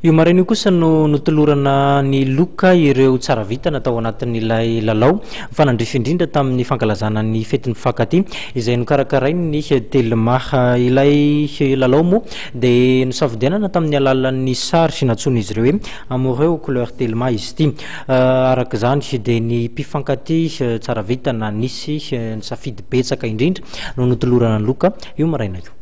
io maraina io kosa no notolorana ny loka ireo tsara vita natao anatin'ilay lalao fanandrify indrindra tamin'ny fankalazana ny fetin'ny fankaty izay nokarakarainy ny telma ilay lalao moa dia nosafidianana tamin'ny alalan'ny sary sy natsony izy ireo hoe amoureux aux couleurs telma izy ity araka izany dia ny mpifankaty tsara vita na nisy nisafidy betsaka indrindra no notolorana ny loka io maraina io.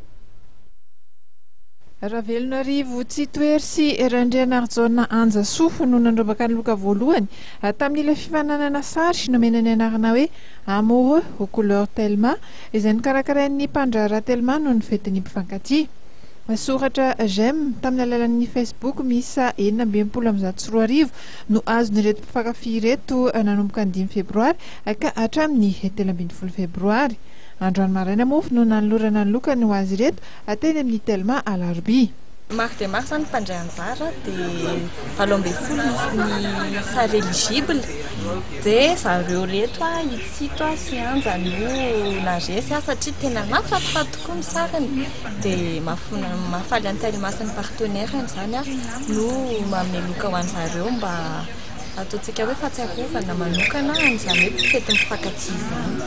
Ravelonarivo Tsitoery sy Randrianarjona Anjasoa no nandrobaka ny loka voalohany tamin'ilay fifananana sary sy nomenany anarana hoe amoureux aux couleurs telma izay nokarakarain'ny mpandrara telma no ny fetin'ny mpifankaty. Soratra j'aime tamin'ny alalan'ny Facebook misa 424 no azon'ireto mpifankafy ireto nanomboka ny 5 febroary ka hatramin'ny 17 febroary. Androany maraina moa no nanolorana ny loka ho azy ireto ateny amin'ny telma alarobia. Maro dia maro zany mpandray anjara dia 17 ny sary éligible dia zareo reto itsito sy anja no naresy satria tena nafatifaty tokoa ny sariny dia mahafaly any telma sy ny partenaire zany no manome loka ho an'zareo mba ataontsika hoe fahatsiarovana manokana an'izany hoe fetin'ny mpifankaty izany.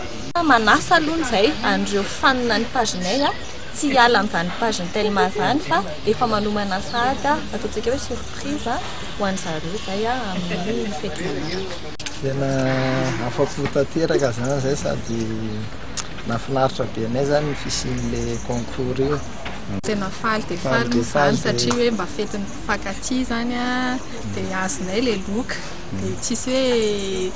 Manasa aloha izay andreo fanina ny paginay tsy hiala amin'izany paginy telma zany fa efa manomana sady ataontsika hoe surprise ho an'zareo zay amin'ny fety manaraka. Tena afa-po tanteraka zany zay sady nafinaritra be anay zany ny fisian'ilay concours io. Tena faly dia faly moa zany satria hoe mba fetin'ny mpifankaty zany dia azonay ilay loka dia tsisy hoe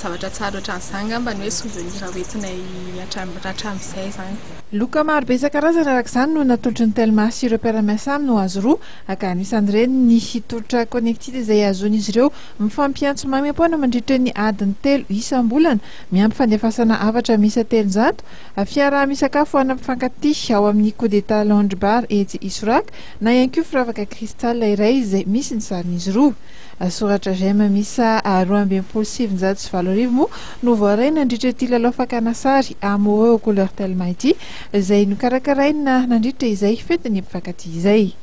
zavatra tsara ohatran'izany ngamba ny hoe souvenir hoentinay hatramin'izay zany. Loka maro be isan-karazany araka izany no natolotry ny telma sy ireo mpiara-miasa aminy ho azy roa aka anisan'ireny ny tolotra connected izay azon'izy ireo mifampiantso mamem-poana mandritra ny adiny 3 isam-bolana miampy fandefasana afatra misa 300 fiaraha-misakafo ana mpifankaty ao amin'ny coup d'état lounge bar etsy Isorak na ihany koa firavaka cristal iray izay misy ny sarin'izy roa. Soratra j'aime misa 27 moa no voaraina nandritra ity lalao fakana sary amoureux aux couleurs telma ity izay nokarakaraina nandritra izay fetin'ny mpifankaty izay.